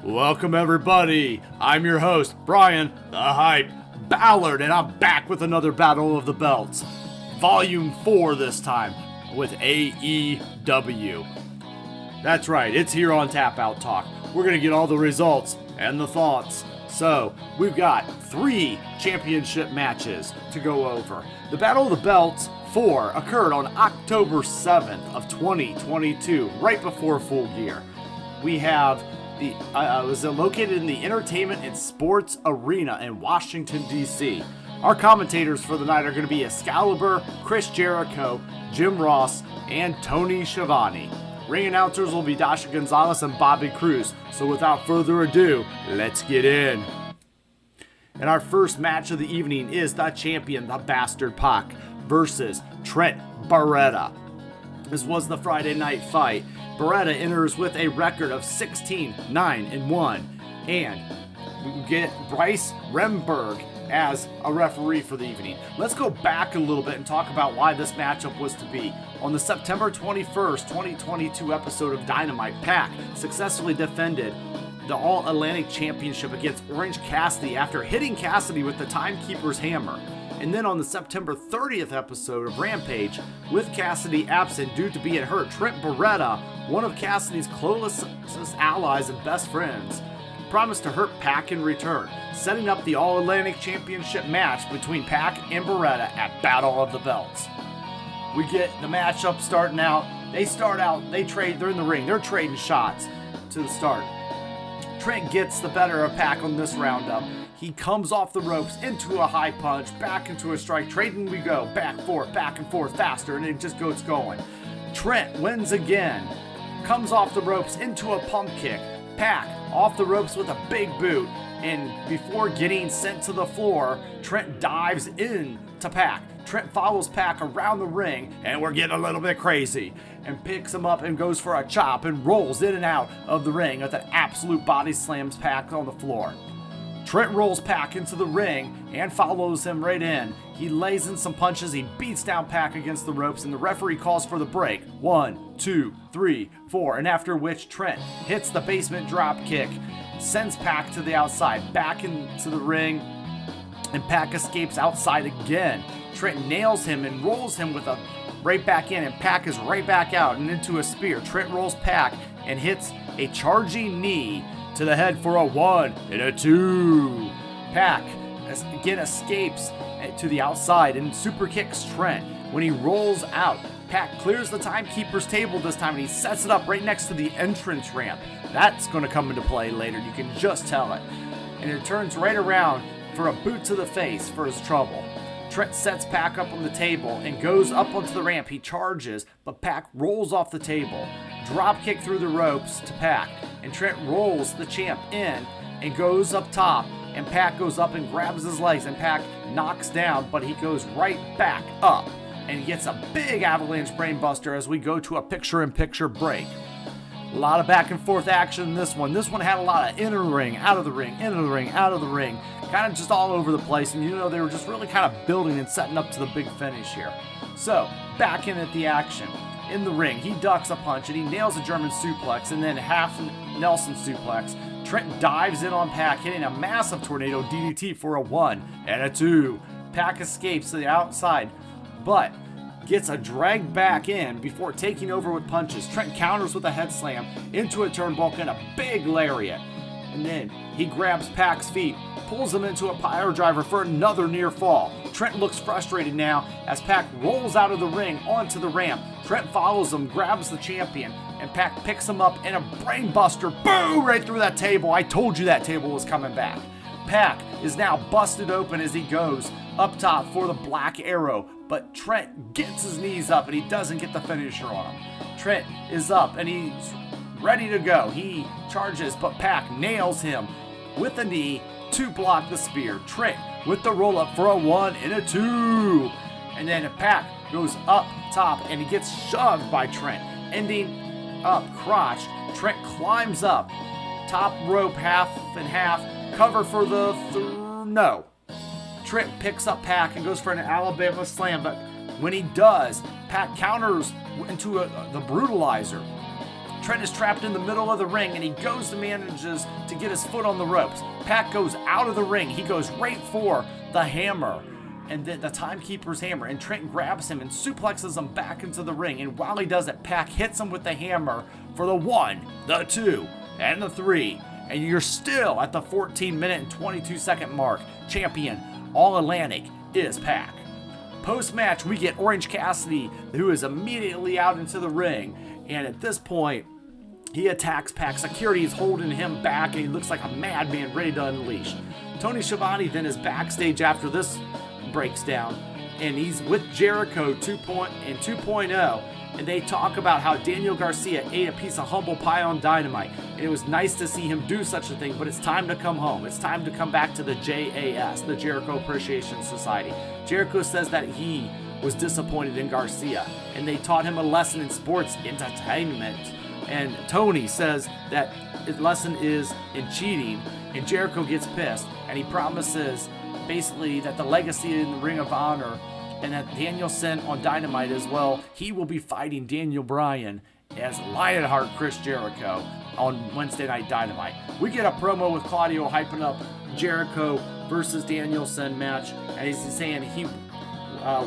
Welcome everybody, I'm your host, Bryan, the Hype, Ballard, and I'm back with another Battle of the Belts. Volume 4 this time, with AEW. That's right, it's here on Tap Out Talk. We're going to get all the results and the thoughts. So, we've got 3 championship matches to go over. The Battle of the Belts 4 occurred on October 7th of 2022, right before Full Gear. We have it was located in the Entertainment and Sports Arena in Washington, D.C. Our commentators for the night are going to be Excalibur, Chris Jericho, Jim Ross, and Tony Schiavone. Ring announcers will be Dasha Gonzalez and Bobby Cruz. So without further ado, let's get in. And our first match of the evening is the champion, the Bastard Pac, versus Trent Beretta. This was the Friday night fight. Beretta enters with a record of 16-9-1, and we get Bryce Remberg as a referee for the evening. Let's go back a little bit and talk about why this matchup was to be. On the September 21st, 2022 episode of Dynamite, Pac successfully defended the All-Atlantic Championship against Orange Cassidy after hitting Cassidy with the Timekeeper's hammer. And then on the September 30th episode of Rampage, with Cassidy absent due to being hurt, Trent Beretta, one of Cassidy's closest allies and best friends, promised to hurt Pac in return, setting up the All-Atlantic Championship match between Pac and Beretta at Battle of the Belts. We get the matchup starting out. They're in the ring. They're trading shots to the start. Trent gets the better of Pac on this roundup. He comes off the ropes into a high punch, back into a strike. Trading we go, back and forth, faster, and it just goes going. Trent wins again. Comes off the ropes into a pump kick. Pac off the ropes with a big boot. And before getting sent to the floor, Trent dives in to Pac. Trent follows Pac around the ring, and we're getting a little bit crazy, and picks him up and goes for a chop and rolls in and out of the ring with an absolute body slams Pac on the floor. Trent rolls Pac into the ring and follows him right in. He lays in some punches, he beats down Pac against the ropes, and the referee calls for the break. 1, 2, 3, 4, and after which Trent hits the basement drop kick, sends Pac to the outside, back into the ring, and Pac escapes outside again. Trent nails him and rolls him with a right back in, and Pac is right back out and into a spear. Trent rolls Pac and hits a charging knee to the head for a 1 and a 2. Pac again escapes to the outside and super kicks Trent. When he rolls out, Pac clears the Timekeeper's table this time, and he sets it up right next to the entrance ramp. That's going to come into play later, you can just tell it. And it turns right around for a boot to the face for his trouble. Trent sets Pac up on the table and goes up onto the ramp. He charges, but Pac rolls off the table. Drop kick through the ropes to Pac, and Trent rolls the champ in and goes up top, and Pac goes up and grabs his legs, and Pac knocks down, but he goes right back up, and he gets a big avalanche brainbuster as we go to a picture-in-picture break. A lot of back and forth action in this one. This one had a lot of inner ring, out of the ring, into the ring, out of the ring, kind of just all over the place, and they were just really kind of building and setting up to the big finish here. So, back in at the action. In the ring, he ducks a punch and he nails a German suplex and then half Nelson suplex. Trent dives in on Pac, hitting a massive tornado DDT for a 1 and a 2. Pac escapes to the outside, but gets a drag back in before taking over with punches. Trent counters with a head slam into a turnbuckle and a big lariat. And then he grabs Pac's feet, pulls him into a pile driver for another near fall. Trent looks frustrated now as Pac rolls out of the ring onto the ramp. Trent follows him, grabs the champion, and Pac picks him up in a brainbuster. Boom! Right through that table. I told you that table was coming back. Pac is now busted open as he goes up top for the Black Arrow, but Trent gets his knees up and he doesn't get the finisher on him. Trent is up and he's ready to go. He charges, but Pac nails him with a knee to block the spear. Trent with the roll up for a 1 and a 2. And then Pac goes up top and he gets shoved by Trent, ending up crotched. Trent climbs up, top rope half and half, cover for the no. Trent picks up Pac and goes for an Alabama slam, but when he does, Pac counters into the brutalizer. Trent is trapped in the middle of the ring, and he goes to manages to get his foot on the ropes. Pac goes out of the ring. He goes right for the hammer, and then the timekeeper's hammer, and Trent grabs him and suplexes him back into the ring. And while he does it, Pac hits him with the hammer for the 1, the 2, and the 3. And you're still at the 14-minute and 22-second mark. Champion All-Atlantic is Pac. Post-match, we get Orange Cassidy, who is immediately out into the ring. And at this point, he attacks Pac. Security is holding him back, and he looks like a madman ready to unleash. Tony Schiavone then is backstage after this breaks down, and he's with Jericho 2.0, and they talk about how Daniel Garcia ate a piece of humble pie on Dynamite, and it was nice to see him do such a thing, but it's time to come home. It's time to come back to the JAS, the Jericho Appreciation Society. Jericho says that he was disappointed in Garcia, and they taught him a lesson in sports entertainment. And Tony says that his lesson is in cheating, and Jericho gets pissed, and he promises basically that the legacy in the Ring of Honor, and that Danielson on Dynamite as well, he will be fighting Daniel Bryan as Lionheart Chris Jericho on Wednesday Night Dynamite. We get a promo with Claudio hyping up Jericho versus Danielson match, and he's saying he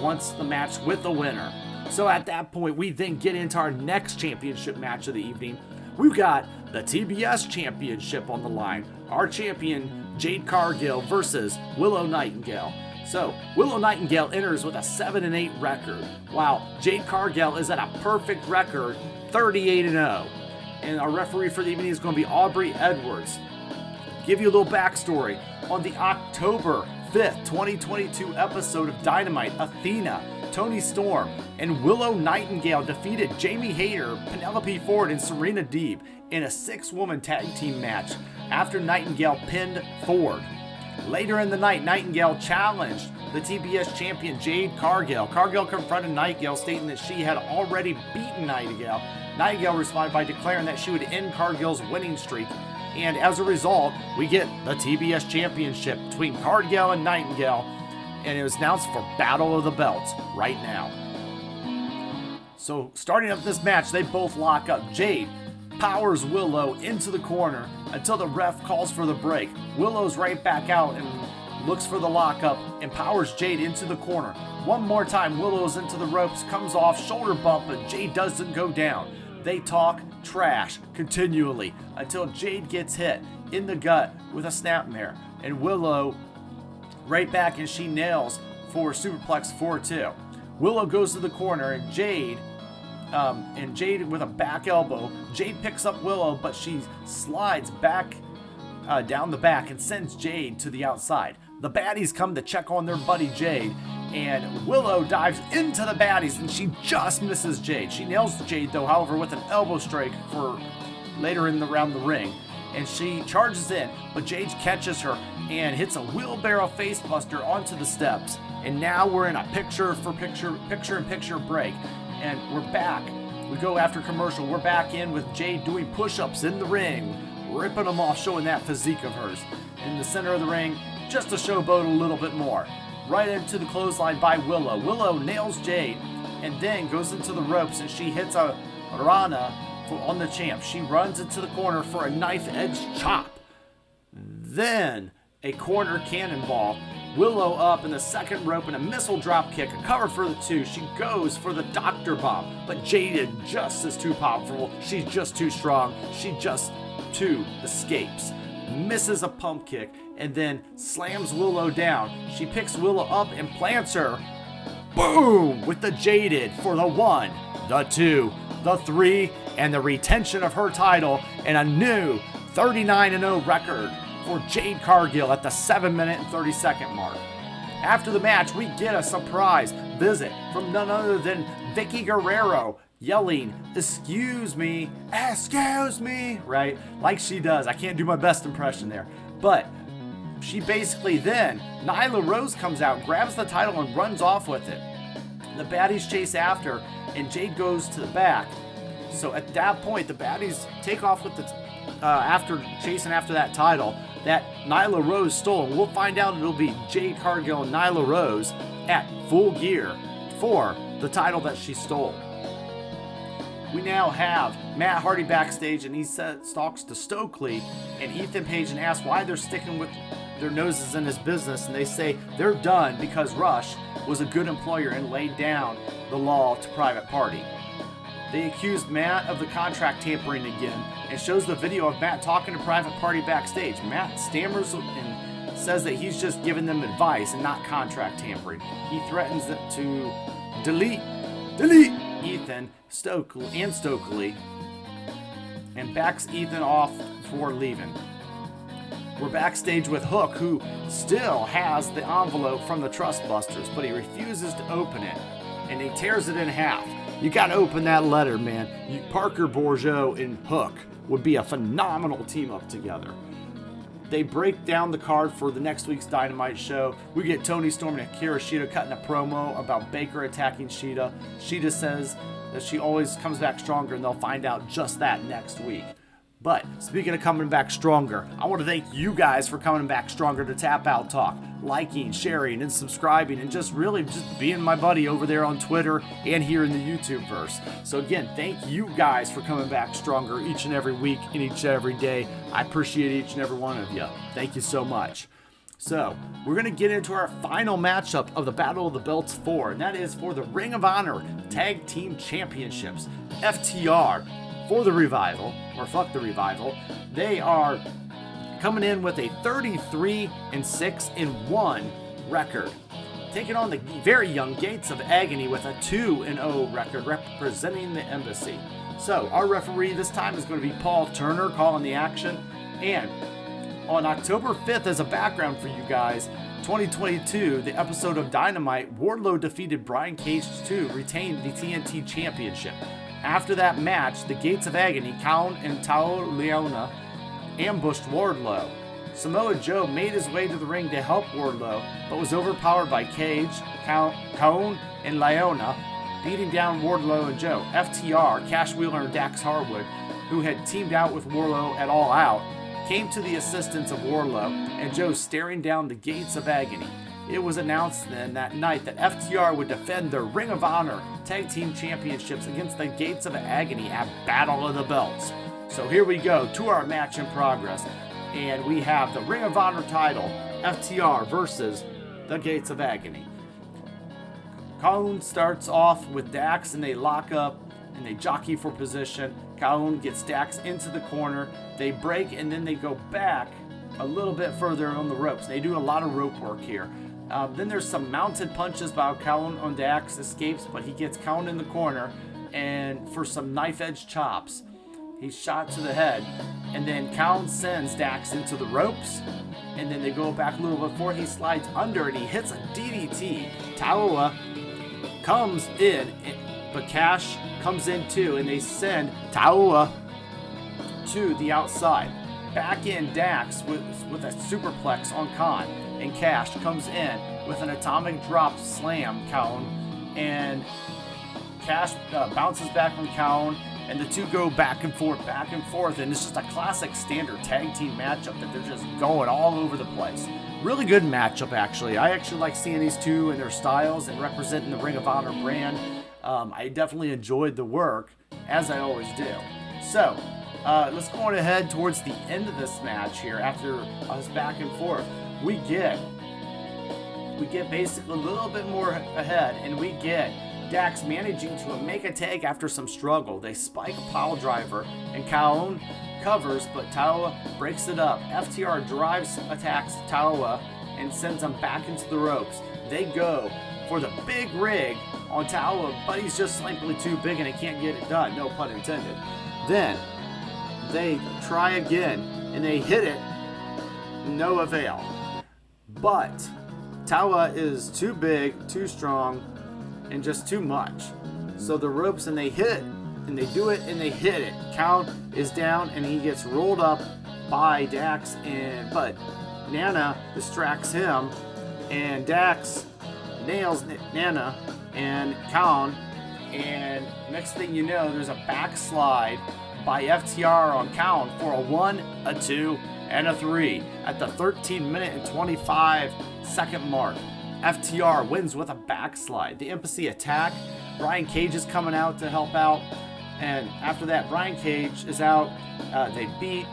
wants the match with the winner. So at that point, we then get into our next championship match of the evening. We've got the TBS Championship on the line. Our champion, Jade Cargill, versus Willow Nightingale. So, Willow Nightingale enters with a 7-8 record, while Jade Cargill is at a perfect record, 38-0. And our referee for the evening is going to be Aubrey Edwards. Give you a little backstory. On the October 5th, 2022 episode of Dynamite, Athena, Toni Storm, and Willow Nightingale defeated Jamie Hayter, Penelope Ford, and Serena Deeb in a 6-woman tag team match after Nightingale pinned Ford. Later in the night, Nightingale challenged the TBS champion Jade Cargill. Cargill confronted Nightingale, stating that she had already beaten Nightingale. Nightingale responded by declaring that she would end Cargill's winning streak, and as a result, we get the TBS Championship between Cargill and Nightingale, and it was announced for Battle of the Belts right now. So starting up this match, they both lock up. Jade powers Willow into the corner until the ref calls for the break. Willow's right back out and looks for the lockup and powers Jade into the corner. One more time, Willow's into the ropes, comes off, shoulder bump, but Jade doesn't go down. They talk trash continually until Jade gets hit in the gut with a snapmare, and Willow right back, and she nails for Superplex 4-2. Willow goes to the corner, and Jade with a back elbow. Jade picks up Willow, but she slides back down the back and sends Jade to the outside. The baddies come to check on their buddy Jade, and Willow dives into the baddies, and she just misses Jade. She nails Jade, though, however, with an elbow strike for later around the ring, and she charges in, but Jade catches her and hits a wheelbarrow facebuster onto the steps. And now we're in a picture-in-picture break, and we're back. We go after commercial. We're back in with Jade doing push-ups in the ring, ripping them off, showing that physique of hers. In the center of the ring, just to showboat a little bit more. Right into the clothesline by Willow. Willow nails Jade and then goes into the ropes, and she hits a Rana on the champ. She runs into the corner for a knife-edge chop. Then a corner cannonball. Willow up in the second rope and a missile drop kick, a cover for the 2. She goes for the Dr. Bomb, but Jade just is too powerful. She's just too strong. She just too escapes. Misses a pump kick and then slams Willow down. She picks Willow up and plants her. Boom! With the Jaded for the 1, the 2, the 3, and the retention of her title, and a new 39-0 record for Jade Cargill at the 7-minute and 30-second mark. After the match, we get a surprise visit from none other than Vicky Guerrero, yelling, excuse me, right? Like she does. I can't do my best impression there. But she basically then, Nyla Rose comes out, grabs the title, and runs off with it. The baddies chase after, and Jade goes to the back. So at that point, the baddies take off with the after chasing after that title that Nyla Rose stole. And we'll find out it'll be Jade Cargill and Nyla Rose at Full Gear for the title that she stole. we now have Matt Hardy backstage, and he talks to Stokely and Ethan Page and asks why they're sticking with their noses in his business, and they say they're done because Rush was a good employer and laid down the law to private party. They accused Matt of the contract tampering again and shows the video of Matt talking to private party backstage. Matt stammers and says that he's just giving them advice and not contract tampering. He threatens to delete Ethan, Stokely, and backs Ethan off for leaving. We're backstage with Hook, who still has the envelope from the Trust Busters, but he refuses to open it, and he tears it in half. You gotta open that letter, man. Parker Bourgeois and Hook would be a phenomenal team up together. They break down the card for the next week's Dynamite show. We get Toni Storm and Akira Shida cutting a promo about Baker attacking Shida. Shida says that she always comes back stronger, and they'll find out just that next week. But speaking of coming back stronger, I want to thank you guys for coming back stronger to Tap Out Talk, liking, sharing, and subscribing, and just being my buddy over there on Twitter and here in the YouTube verse. So again, thank you guys for coming back stronger each and every week and each and every day. I appreciate each and every one of you. Thank you so much. So we're going to get into our final matchup of the Battle of the Belts 4, and that is for the Ring of Honor Tag Team Championships. FTR for the Revival, or fuck the Revival, they are coming in with a 33-6-1 record, taking on the very young Gates of Agony with a 2-0 record, representing the Embassy. So our referee this time is going to be Paul Turner calling the action. And on October 5th, as a background for you guys, 2022, the episode of Dynamite, Wardlow defeated Brian Cage to retain the TNT Championship. After that match, the Gates of Agony, Kaun and Tao Leona, ambushed Wardlow. Samoa Joe made his way to the ring to help Wardlow, but was overpowered by Cage, Kaun, and Leona, beating down Wardlow and Joe. FTR, Cash Wheeler and Dax Harwood, who had teamed out with Wardlow at All Out, came to the assistance of Wardlow and Joe, staring down the Gates of Agony. It was announced then that night that FTR would defend their Ring of Honor Tag Team Championships against the Gates of Agony at Battle of the Belts. So here we go to our match in progress. And we have the Ring of Honor title, FTR versus the Gates of Agony. Kaun starts off with Dax, and they lock up and they jockey for position. Kaun gets Dax into the corner. They break, and then they go back a little bit further on the ropes. They do a lot of rope work here. Then there's some mounted punches by Kaun on Dax, escapes, but he gets Kaun in the corner, and for some knife edge chops. He's shot to the head, and then Kaun sends Dax into the ropes, and then they go back a little before he slides under, and he hits a DDT. Taua comes in, but Cash comes in too, and they send Taua to the outside. Back in Dax with a superplex on Khan, and Cash comes in with an atomic drop slam Kaun, and Cash bounces back from Kaun, and the two go back and forth, and it's just a classic standard tag team matchup that they're just going all over the place. Really good matchup, actually. I actually like seeing these two and their styles and representing the Ring of Honor brand. I definitely enjoyed the work, as I always do. So, let's go on ahead towards the end of this match here. After us back and forth, we get basically a little bit more ahead, and we get Dax managing to make a tag after some struggle. They spike a pile driver, and Kaun covers, but Taua breaks it up. FTR attacks Taua and sends him back into the ropes. They go for the big rig on Taua, but he's just simply too big and he can't get it done. No pun intended. Then they try again, and they hit it. No avail. But Taua is too big, too strong, and just too much. So the ropes, and they hit it, and they do it, and they hit it. Count is down, and he gets rolled up by Dax, but Nana distracts him, and Dax nails Nana and Kaun, and next thing you know, there's a backslide by FTR on Kaun for a 1, a 2, and a 3 at the 13-minute and 25-second mark. FTR wins with a backslide. The Embassy attack. Brian Cage is coming out to help out. And after that, Brian Cage is out. They beat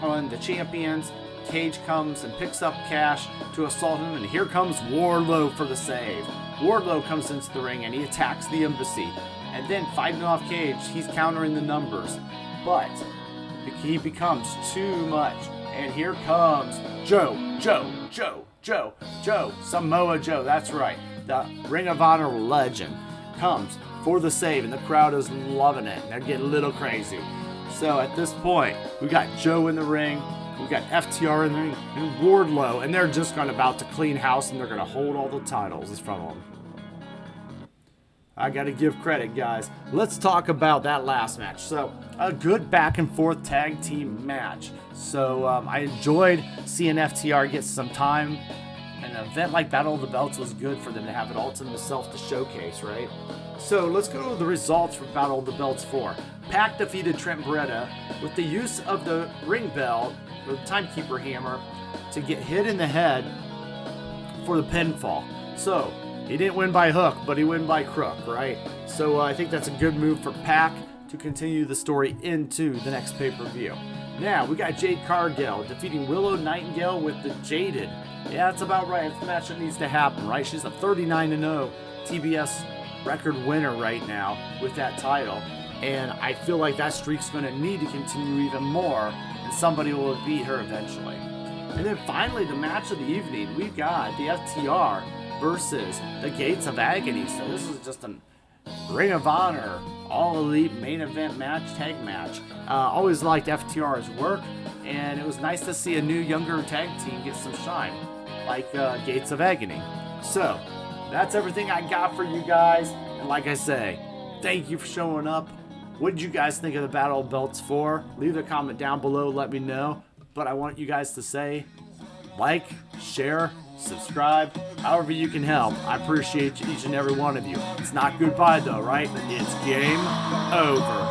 on the champions. Cage comes and picks up Cash to assault him, and here comes Wardlow for the save. Wardlow comes into the ring and he attacks the Embassy. And then fighting off Cage, he's countering the numbers. But he becomes too much. And here comes Joe, Samoa Joe, that's right. The Ring of Honor legend comes for the save, and the crowd is loving it. They're getting a little crazy. So at this point, we got Joe in the ring, we got FTR in the ring, and Wardlow, and they're just about to clean house, and they're going to hold all the titles from them. I got to give credit, guys. Let's talk about that last match. So, a good back and forth tag team match. So, I enjoyed seeing FTR get some time. An event like Battle of the Belts was good for them to have it all to themselves to showcase, right? So, let's go to the results for Battle of the Belts 4. Pac defeated Trent Beretta with the use of the ring bell, or the timekeeper hammer, to get hit in the head for the pinfall. So, he didn't win by hook, but he won by crook, right? So I think that's a good move for Pac to continue the story into the next pay-per-view. Now, we got Jade Cargill defeating Willow Nightingale with the Jaded. Yeah, that's about right. It's the match that needs to happen, right? She's a 39-0 TBS record winner right now with that title. And I feel like that streak's going to need to continue even more, and somebody will beat her eventually. And then finally, the match of the evening, we got the FTR versus the Gates of Agony. So this is just a Ring of Honor All Elite main event match, tag match. Always liked FTR's work, and it was nice to see a new, younger tag team get some shine, like Gates of Agony. So that's everything I got for you guys. And like I say, thank you for showing up. What did you guys think of the Battle of Belts 4? Leave a comment down below, let me know. But I want you guys to say, like, share, subscribe, however you can help. I appreciate each and every one of you. It's not goodbye though, right? It's game over.